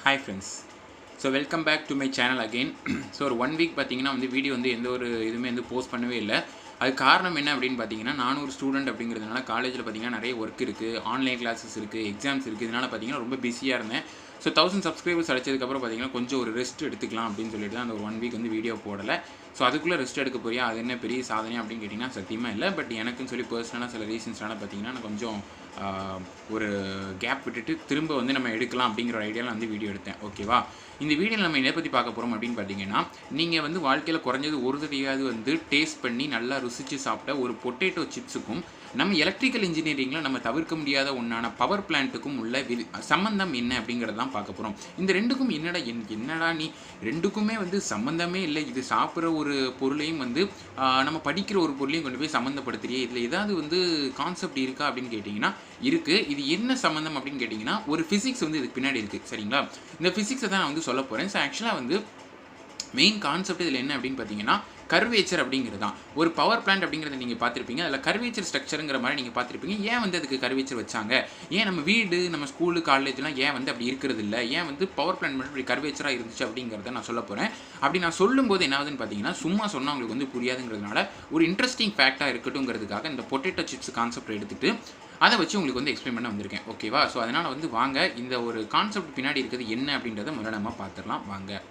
Hi friends. So welcome back to my channel again. So ஒரு 1 week பார்த்தீங்கன்னா video எந்த ஒரு இதுவுமே போஸ்ட் பண்ணவே இல்லை. அது காரணம் என்ன அப்படின்னு பார்த்தீங்கன்னா, நான் ஒரு ஸ்டூடெண்ட் அப்படிங்கிறதுனால காலேஜில் பார்த்தீங்கன்னா நிறைய ஒர்க் இருக்குது, ஆன்லைன் கிளாஸஸ் இருக்குது, எக்ஸாம்ஸ் இருக்குது. இதனால் பார்த்தீங்கன்னா ரொம்ப பிஸியாக இருந்தேன். ஸோ 1000 சப்ஸ்கிரைபர்ஸ் அடிச்சதுக்கப்புறம் பார்த்தீங்கன்னா கொஞ்சம் ஒரு ரெஸ்ட் எடுத்துக்கலாம் அப்படின்னு சொல்லிட்டு தான் அந்த ஒரு 1 வீக் வீடியோ போடலை. ஸோ அதுக்குள்ளே ரெஸ்ட் எடுக்க போறியா, அது என்ன பெரிய சாதனை அப்படின்னு கேட்டிங்கன்னா சத்தியமாக இல்லை. பட் எனக்குன்னு சொல்லி பர்சனலாக சில ரீசன்ஸ்னால பார்த்தீங்கன்னா நான் கொஞ்சம் ஒரு கேப் விட்டுட்டு திரும்ப நம்ம எடுக்கலாம் அப்படிங்கிற ஒரு ஐடியாவில் வீடியோ எடுத்தேன். ஓகேவா? இந்த வீடியோவில் நம்ம எதை பற்றி பார்க்க போகிறோம் அப்படின்னு பார்த்தீங்கன்னா, நீங்கள் வாழ்க்கையில் குறைஞ்சது ஒரு தடவையாவது டேஸ்ட் பண்ணி நல்லா ருசித்து சாப்பிட்ட ஒரு பொட்டேட்டோ சிப்ஸுக்கும் நம்ம எலக்ட்ரிக்கல் இன்ஜினியரிங்கில் நம்ம தவிர்க்க முடியாத ஒன்றான பவர் பிளான்ட்டுக்கும் உள்ள சம்மந்தம் என்ன அப்படிங்கிறத தான் பார்க்க போகிறோம். இந்த ரெண்டுக்கும் என்னடா நீ ரெண்டுக்குமே சம்மந்தமே இல்லை, இது சாப்பிட்ற ஒரு பொருளையும் நம்ம படிக்கிற ஒரு பொருளையும் கொண்டு போய் சம்மந்தப்படுத்துறியே, இதில் ஏதாவது கான்செப்ட் இருக்கா அப்படின்னு கேட்டிங்கன்னா இருக்குது. இது என்ன சம்மந்தம் அப்படின்னு கேட்டிங்கன்னா, ஒரு ஃபிசிக்ஸ் இதுக்கு பின்னாடி இருக்குது. சரிங்களா? இந்த ஃபிசிக்ஸை தான் நான் சொல்ல போகிறேன். ஸோ ஆக்சுவலாக மெயின் கான்செப்ட் இதில் என்ன அப்படின்னு பார்த்தீங்கன்னா, கர்வேச்சர் அப்படிங்கிறது தான். ஒரு பவர் பிளான்ட் அப்படிங்கிறத நீங்கள் பார்த்துருப்பீங்க, அதில் கர்வேச்சர் ஸ்ட்ரக்சருங்கிற மாதிரி நீங்கள் பார்த்துருப்பீங்க. ஏன் அதுக்கு கர்வேச்சர் வச்சாங்க, ஏன் நம்ம வீடு, நம்ம ஸ்கூலு, காலேஜ்லாம் ஏன் அப்படி இருக்கிறது இல்லை, ஏன் பவர் பிளான்ட் மட்டும் இப்படி கர்வேச்சராக இருந்துச்சு அப்படிங்கிறத நான் சொல்ல போகிறேன். அப்படி நான் சொல்லும்போது என்ன ஆகுதுன்னு பார்த்தீங்கன்னா, சும்மா சொன்னால் உங்களுக்கு புரியாதுங்கிறதுனால ஒரு இன்ட்ரெஸ்டிங் ஃபேக்டாக இருக்கட்டும்ங்கிறதுக்காக இந்த பொட்டேட்டோ சிப்ஸ் கான்செப்ட் எடுத்துகிட்டு அதை வச்சு உங்களுக்கு எக்ஸ்பிளைன் பண்ண வந்திருக்கேன். ஓகேவா? ஸோ அதனால் வாங்க இந்த ஒரு கான்செப்ட் பின்னாடி இருக்கிறது என்ன அப்படின்றத முதல்ல நம்ம பார்த்துடலாம் வாங்க.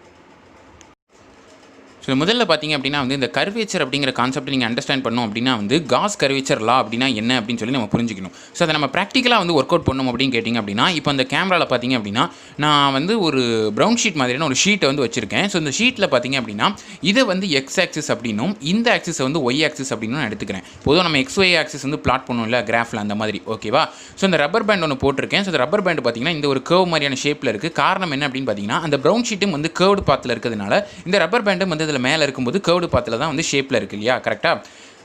ஸோ முதல்ல பார்த்தீங்க அப்படின்னா இந்த கர்வேச்சர் அப்படிங்கிற கான்செப்ட் நீங்கள் அண்டர்ஸ்டாண்ட் பண்ணோம் அப்படின்னா காஸ் கர்வேச்சர் லா அப்படின்னா என்ன அப்படின்னு சொல்லி நம்ம புரிஞ்சுக்கணும். ஸோ அதை நம்ம ப்ராக்டிக்கலாக ஒர்க் அவுட் பண்ணணும் அப்படின்னு கேட்டிங்க அப்படின்னா, இப்போ அந்த கேமராவில் பார்த்தீங்க அப்படின்னா நான் ஒரு ப்ரௌன் ஷீட் மாதிரியான ஒரு ஷீட்டை வச்சுருக்கேன். ஸோ இந்த ஷீட்டில் பார்த்தீங்க அப்படின்னா இதை எக்ஸ் ஆக்சிஸ் அப்படின்னும் இந்த ஆக்சிஸ் ஒய் ஆக்சிஸ் அப்படின்னு நான் எடுத்துக்கிறேன். பொதுவாக நம்ம எக்ஸ் ஒய் ஆக்சிஸ் பிளாட் பண்ணுவோம்ல கிராஃபில், அந்த மாதிரி. ஓகேவா? ஸோ இந்த ரப்பர் பேண்ட் ஒன்று போட்டிருக்கேன். ஸோ இந்த ரப்பர் பேண்ட் பார்த்தீங்கன்னா இந்த ஒரு கர்வ் மாதிரியான ஷேப்பில் இருக்குது. காரணம் என்ன அப்படின்னு பார்த்தீங்கன்னா, அந்த ப்ரௌன் ஷீட்டும் கர்வ்டு பாத்தில் இருக்கிறதுனால இந்த ரப்பர் பேண்டும் இதில் மேலே இருக்கும்போது கர்வ்டு பாத்தில் தான் ஷேப்பில் இருக்குது இல்லையா? கரெக்டாக?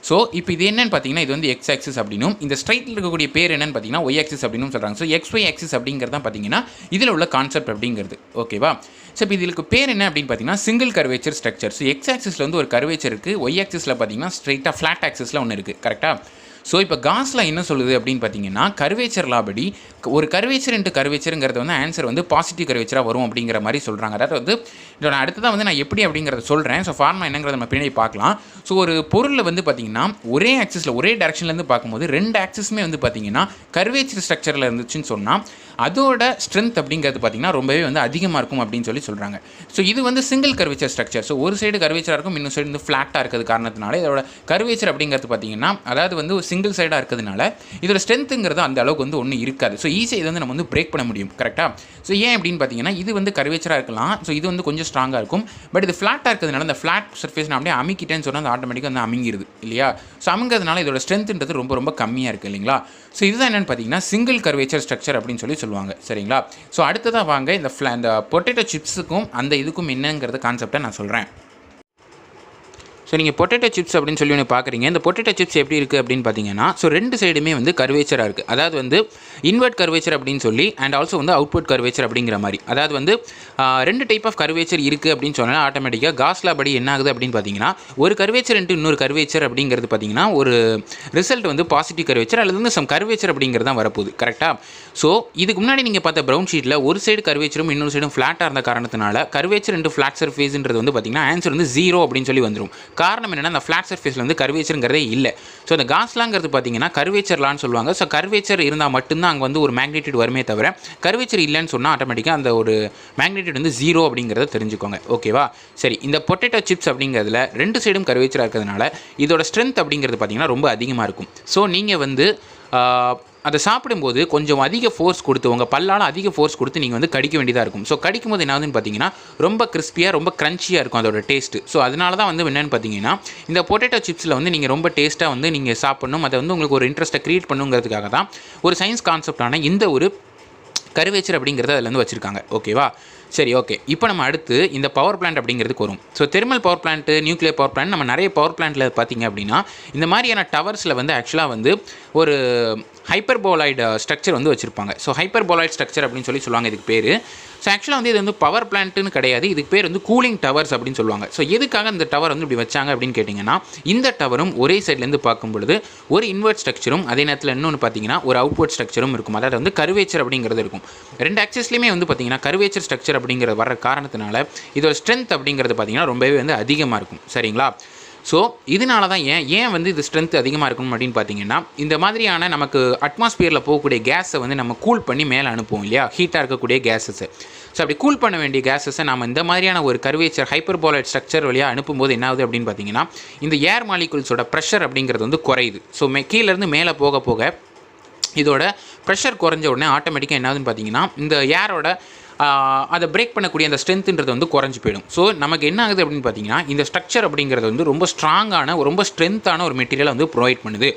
ஸோ இப்போ இது என்னன்னு பார்த்தீங்கன்னா, இது எக்ஸ் ஆக்சிஸ் அப்படின்னும் இந்த ஸ்ட்ரைட்டில் இருக்கக்கூடிய பேர் என்னன்னு பார்த்தீங்கன்னா ஒய் ஆக்சிஸ் அப்படின்னு சொல்கிறாங்க. ஸோ எக்ஸ் ஒய் ஆக்சிஸ் அப்படிங்கிறது தான் பார்த்தீங்கன்னா இதில் உள்ள கான்செப்ட் அப்படிங்கிறது. ஓகேவா? ஸோ இப்போ இதுக்கு பேர் என்ன அப்படின்னு பார்த்தீங்கன்னா single curvature structure. So X ஆக்சிஸில் ஒரு கர்வேச்சர் இருக்குது, ஒய் ஆக்சிஸில் பார்த்தீங்கன்னா ஸ்ட்ரைட்டாக ஃப்ளாட் ஆக்சிஸில் ஒன்று இருக்குது. கரெக்டாக? ஸோ இப்போ காஸ்லாம் என்ன சொல்லுது அப்படின்னு பார்த்தீங்கன்னா, கர்வேச்சர் லா படி ஒரு கர்வேச்சர் இன்ட்டு கர்வேச்சருங்கிறது ஆன்சர் பாசிட்டிவ் கர்வேச்சராக வரும் அப்படிங்கிற மாதிரி சொல்கிறாங்க. அதாவது இதோட அடுத்ததான் நான் எப்படி அப்படிங்கிறத சொல்கிறேன். ஸோ ஃபார்மா என்னங்கிறத நம்ம பின்னாடி பார்க்கலாம். ஸோ ஒரு பொருளில் பார்த்தீங்கன்னா ஒரே ஆக்சிஸில் ஒரே டேரக்ஷன்லேருந்து பார்க்கும்போது ரெண்டு ஆக்சிஸுமே பார்த்தீங்கன்னா கர்வேச்சர் ஸ்ட்ரக்சரில் இருந்துச்சுன்னு சொன்னால் அதோட ஸ்ட்ரென்த் அப்படிங்கிறது பார்த்தீங்கன்னா ரொம்பவே அதிகமாக இருக்கும் அப்படின்னு சொல்கிறாங்க. ஸோ இது சிங்கிள் கர்வேச்சர் ஸ்ட்ரக்சர். ஸோ ஒரு சைடு கர்வேச்சராக இருக்கும், இன்னொரு சைடு ஃப்ளாட்டாக இருக்கிறது காரணத்தினால இதோட கர்வேச்சர் அப்படிங்கிறது பார்த்தீங்கன்னா, அதாவது சிங்கிள் சைடாக இருக்கிறதுனால இதோட ஸ்ட்ரென்த்துங்கிறது அந்த அளவுக்கு ஒன்றும் இருக்காது. ஸோ ஈஸியாக இதை நம்ம பிரேக் பண்ண முடியும். கரெக்டாக? ஸோ ஏன் அப்படின்னு பார்த்தீங்கன்னா, இது கர்வேச்சராக இருக்கலாம், ஸோ இது கொஞ்சம் ஸ்ட்ராங்காக இருக்கும். பட் இது ஃப்ளாட்டாக இருக்கிறதுனால அந்த ஃப்ளாட் சர்ஃபேஸ் நான் அப்படியே அமுக்கிட்டேன்னு சொன்னால் அது ஆட்டோமேட்டிக்காக அமுங்கிடுது இல்லையா? ஸோ அமுங்கிறதுனால இதோட ஸ்ட்ரென்த்ன்றது ரொம்ப ரொம்ப கம்மியாக இருக்குது இல்லைங்களா? ஸோ இதுதான் என்னென்னு பார்த்தீங்கன்னா சிங்கிள் கர்வேச்சர் ஸ்ட்ரக்சர் அப்படின்னு சொல்லுவாங்க. சரிங்களா? ஸோ அடுத்ததாக வாங்க இந்த பொட்டேட்டோ சிப்ஸுக்கும் அந்த இதுக்கும் என்னங்கிறத கான்செப்டை நான் சொல்கிறேன். ஸோ நீங்கள் பொட்டேட்டோ சிப்ஸ் அப்படின்னு சொல்லி ஒன்று பார்க்குறீங்க. இந்த பொட்டேட்டோ சிப்ஸ் எப்படி இருக்குது அப்படின்னு பார்த்தீங்கன்னா, ஸோ ரெண்டு சைடுமே கர்வேச்சராக இருக்குது. அதாவது இன்வெர்ட் கர்வேச்சர் அப்படின்னு சொல்லி அண்ட் ஆல்சோ அவுட்வர்ட் கர்வேச்சர் அப்படிங்கிற மாதிரி. அதாவது ரெண்டு டைப் ஆஃப் கர்வேச்சர் இருக்குது அப்படின்னு சொன்னால் ஆட்டோமேட்டிக்காக காஸ்லா படி என்ன ஆகுது அப்படின்னு பார்த்தீங்கன்னா, ஒரு கர்வேச்சர் இன்ட்டு இன்னொரு கர்வேச்சர் அப்படிங்கிறது பார்த்தீங்கன்னா ஒரு ரிசல்ட் பாசிட்டிவ் கர்வேச்சர் அல்லது சம் கர்வேச்சர் அப்படிங்கிறது தான் வரப்போகுது. கரெக்டாக? ஸோ இதுக்கு முன்னாடி நீங்கள் பார்த்த ப்ரௌன் ஷீட்டில் ஒரு சைடு கர்வேச்சரும் இன்னொரு சைடும் ஃப்ளாட்டாக இருந்த காரணத்தினால கர்வேச்சர் இன்ட்டு ஃப்ளாட் சர்ஃபேஸ்ன்றது பார்த்தீங்கன்னா ஆன்சர் 0 அப்படின்னு சொல்லி வந்துடும். காரணம் என்னன்னா, அந்த ஃப்ளாட் சர்ஃபேஸில் கர்வேச்சருங்கிறதே இல்லை. ஸோ அந்த காஸ்லாங்கிறது பார்த்தீங்கன்னா கர்வேச்சர்லான்னு சொல்லுவாங்க. ஸோ கர்வேச்சர் இருந்தால் மட்டும்தான் அங்கே ஒரு மேக்னிடியூட் வருமே தவிர கர்வேச்சர் இல்லைன்னு சொன்னால் ஆட்டோமேட்டிக்காக அந்த ஒரு மேக்னிடியூட் 0 அப்படிங்கிறத தெரிஞ்சுக்கோங்க. ஓகேவா? சரி, இந்த பொட்டேட்டோ சிப்ஸ் அப்படிங்கிறதுல ரெண்டு சைடும் கர்வேச்சராக இருக்கிறதுனால இதோட ஸ்ட்ரென்த் அப்படிங்கிறது பார்த்தீங்கன்னா ரொம்ப அதிகமாக இருக்கும். ஸோ நீங்கள் அதை சாப்பிடும்போது கொஞ்சம் அதிக ஃபோர்ஸ் கொடுத்து உங்கள் பல்லால் அதிக ஃபோர்ஸ் கொடுத்து நீங்கள் கடிக்க வேண்டியதாக இருக்கும். ஸோ கடிக்கும் போது என்ன ஆகுதுன்னு பார்த்தீங்கன்னா ரொம்ப கிறிஸ்பியாக ரொம்ப க்ரன்ச்சியாக இருக்கும் அதோட டேஸ்ட்டு. ஸோ அதனால தான் என்னென்னு பார்த்தீங்கன்னா இந்த பொட்டேட்டோ சிப்ஸில் நீங்கள் ரொம்ப டேஸ்ட்டாக நீங்கள் சாப்பிடணும், அதை உங்களுக்கு ஒரு இன்ட்ரெஸ்ட்டை க்ரியேட் பண்ணுங்கிறதுக்காக தான் ஒரு சயின்ஸ் கான்செப்டான இந்த ஒரு கர்வேச்சர் அப்படிங்கிறத அதில் வச்சுருக்காங்க. ஓகேவா? சரி, ஓகே. இப்போ நம்ம அடுத்து இந்த பவர் பிளான்ட் அப்படிங்கிறதுக்கு வரும். So thermal power plant, nuclear power plant, நம்ம நிறைய பவர் பிளான்ட்டில் பார்த்தீங்க அப்படின்னா இந்த மாதிரியான டவர்ஸில் ஆக்சுவலாக ஒரு ஹைப்பர்போலாய்டு ஸ்ட்ரக்சர் வந்து வச்சுருப்பாங்க. ஸோ ஹைப்பர்போலாய்டு ஸ்ட்ரக்சர் அப்படின்னு சொல்லுவாங்க இதுக்கு பேர். ஸோ ஆக்சுவலாக வந்து இது வந்து பவர் பிளான்ட்டுன்னு கிடையாது, இதுக்கு பேர் வந்து கூலிங் டவர்ஸ் அப்படின்னு சொல்லுவாங்க. ஸோ எதுக்காக இந்த டவர் வந்து இப்படி வச்சாங்க அப்படின்னு கேட்டிங்கன்னா, இந்த டவரும் ஒரே சைட்லேருந்து பார்க்கும் பொழுது ஒரு இன்வெர்ட் ஸ்ட்ரக்சரும் அதே நேரத்தில் இன்னொன்று பார்த்தீங்கன்னா ஒரு அவுட்வர்ட் ஸ்ட்ரக்சரும் இருக்கும். அதாவது வந்து கர்வேச்சர் அப்படிங்கிறது இருக்கும். 2 ஆக்சிஸ்லையுமே வந்து பார்த்தீங்கன்னா கர்வேச்சர் ஸ்ட்ரக்சர் அப்படிங்கிறது வர காரணத்தினால இதோட ஸ்ட்ரென்த் அப்படிங்கிறது பார்த்தீங்கன்னா ரொம்பவே வந்து அதிகமாக இருக்கும். சரிங்களா? ஸோ இதனால தான் ஏன் வந்து இது ஸ்ட்ரென்த் அதிகமாக இருக்கணும் அப்படின்னு பார்த்தீங்கன்னா, இந்த மாதிரியான நமக்கு அட்மாஸ்பியரில் போகக்கூடிய கேஸை வந்து நம்ம கூல் பண்ணி மேலே அனுப்புவோம் இல்லையா, ஹீட்டாக இருக்கக்கூடிய கேஸஸை. ஸோ அப்படி கூல் பண்ண வேண்டிய கேஸஸை நம்ம இந்த மாதிரியான ஒரு கர்வேச்சர் ஹைப்பர்போலாய்டு ஸ்ட்ரக்சர் வழியாக அனுப்பும்போது என்ன ஆகுது அப்படின்னு பார்த்தீங்கன்னா, இந்த ஏர் மாலிகுல்ஸோட ப்ரெஷர் அப்படிங்கிறது வந்து குறையுது. ஸோ கீழேருந்து மேலே போக போக இதோட ப்ரெஷர் குறைஞ்ச உடனே ஆட்டோமேட்டிக்காக என்ன ஆகுதுன்னு பார்த்தீங்கன்னா, இந்த ஏரோட அதை பிரேக் பண்ணக்கூடிய அந்த ஸ்ட்ரென்த்துன்றது வந்து குறைஞ்சி போயிடும். ஸோ நமக்கு என்ன ஆகுது அப்படின்னு பார்த்தீங்கன்னா, இந்த ஸ்ட்ரக்சர் அப்படிங்கிறது வந்து ரொம்ப ஸ்ட்ராங்கான ரொம்ப ஸ்ட்ரென்த்தான ஒரு மெட்டீரியலை வந்து ப்ரொவைட் பண்ணுது.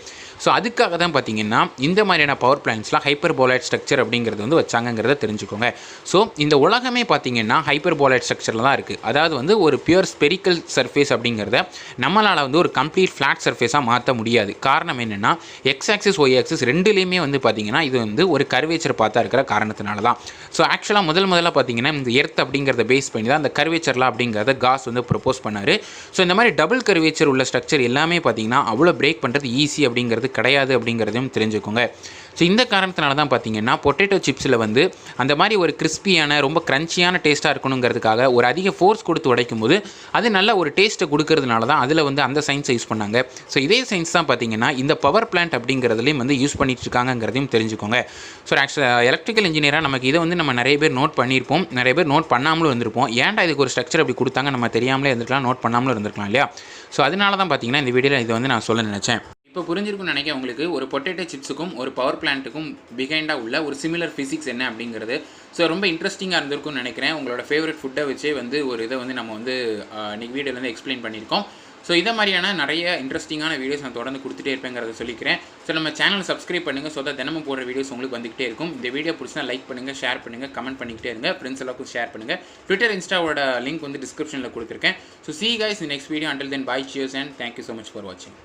ஸோ அதுக்காக தான் பார்த்தீங்கன்னா இந்த மாதிரியான பவர் பிளான்ட்ஸ்லாம் ஹைப்பர்போலாய்டு ஸ்ட்ரக்சர் அப்படிங்கிறது வந்து வச்சாங்கிறத தெரிஞ்சுக்கோங்க. ஸோ இந்த உலகமே பார்த்தீங்கன்னா ஹைப்பர்போலாய்டு ஸ்ட்ரக்சரில் தான் இருக்குது. அதாவது வந்து ஒரு பியூர் ஸ்பெரிக்கல் சர்ஃபேஸ் அப்படிங்கிறத நம்மளால் வந்து ஒரு கம்ப்ளீட் ஃப்ளாட் சர்ஃபேஸாக மாற்ற முடியாது. காரணம் என்னென்னா, எக்ஸ் ஆக்சிஸ் ஒய் ஆக்சிஸ் ரெண்டுலேயுமே வந்து பார்த்தீங்கன்னா இது வந்து ஒரு கர்வேச்சர் பார்த்தா இருக்கிற காரணத்தினால தான். ஸோ ஆக்சுவலாக முதல்ல பார்த்தீங்கன்னா இந்த எர்த் அப்படிங்கிறத பேஸ் பண்ணி தான் அந்த கர்வேச்சர்லாம் அப்படிங்கிறத காஸ் வந்து ப்ரொப்போஸ் பண்ணார். ஸோ இந்த மாதிரி டபுள் கர்வேச்சர் உள்ள ஸ்ட்ரக்சர் எல்லாமே பார்த்தீங்கன்னா அவ்வளோ பிரேக் பண்ணுறது ஈஸி அப்படிங்கிறது கிடையாது அப்படிங்கிறதையும் தெரிஞ்சுக்கோங்க. ஸோ இந்த காரணத்தினால தான் பார்த்தீங்கன்னா பொட்டேட்டோ சிப்ஸில் வந்து அந்த மாதிரி ஒரு கிறிஸ்பியான ரொம்ப க்ரன்ச்சியான டேஸ்ட்டாக இருக்கணுங்கிறதுக்காக ஒரு அதிக ஃபோர்ஸ் கொடுத்து உடைக்கும் போது அது நல்ல ஒரு டேஸ்ட்டை கொடுக்கறதுனால தான் அதில் வந்து அந்த சயின்ஸை யூஸ் பண்ணாங்க. ஸோ இதே சயின்ஸ் தான் பார்த்தீங்கன்னா இந்த பவர் பிளான்ட் அப்படிங்கிறதுலையும் வந்து யூஸ் பண்ணிட்டு இருக்காங்கிறதையும் தெரிஞ்சுக்கோங்க. ஸோ ஆக்சுவலாக எலக்ட்ரிக்கல் இன்ஜினியராக நமக்கு இதை வந்து நம்ம நிறைய பேர் நோட் பண்ணியிருப்போம், நிறைய பேர் நோட் பண்ணாமலும் இருந்திருப்போம். ஏன்டா இதுக்கு ஒரு ஸ்ட்ரக்சர் அப்படி கொடுத்தாங்க, நம்ம தெரியாமலே இருந்திருக்கலாம், நோட் பண்ணாமலும் இருந்திருக்கலாம் இல்லையா? ஸோ அதனால தான் பார்த்தீங்கன்னா இந்த வீடியோவில் இதை வந்து நான் சொல்ல நினச்சேன். இப்போ புரிஞ்சிருக்குன்னு நினைக்கிறேன் உங்களுக்கு ஒரு பொட்டேட்டோ சிப்ஸுக்கும் ஒரு பவர் பிளான்ட்டுக்கும் பிஹைண்டாக உள்ள ஒரு சிமிலர் ஃபிசிக்ஸ் என்ன அப்படிங்கிறது. ஸோ ரொம்ப இன்ட்ரெஸ்டிங்காக இருந்திருக்கும்னு நினைக்கிறேன். உங்களோட ஃபேவரட் ஃபுட்டை வச்சே வந்து ஒரு இதை வந்து நம்ம வந்து இன்றைக்கி வீடியோவில் வந்து எக்ஸ்பிளைன் பண்ணியிருக்கோம். ஸோ இதை மாதிரியான நிறைய இன்ட்ரெஸ்டிங்கான வீடியோஸ் நான் தொடர்ந்து கொடுத்துட்டே இருப்பேங்கிறத சொல்லிக்கிறேன். ஸோ நம்ம சேனல் சப்ஸ்கிரைப் பண்ணுங்கள். ஸோ தான் தினமும் போடுற வீடியோஸ் உங்களுக்கு வந்துகிட்டே இருக்கும். இந்த வீடியோ பிடிச்சினா லைக் பண்ணுங்கள், ஷேர் பண்ணுங்கள், கமெண்ட் பண்ணிக்கிட்டே இருங்க. ஃப்ரெண்ட்ஸ் எல்லாருக்கும் ஷேர் பண்ணுங்கள். ட்விட்டர், இன்ஸ்டாவோட லிங்க் வந்து டிஸ்கிரிப்ஷனில் கொடுத்துருக்கேன். So see you guys in the next video. Until then, bye, cheers and thank you so much for watching.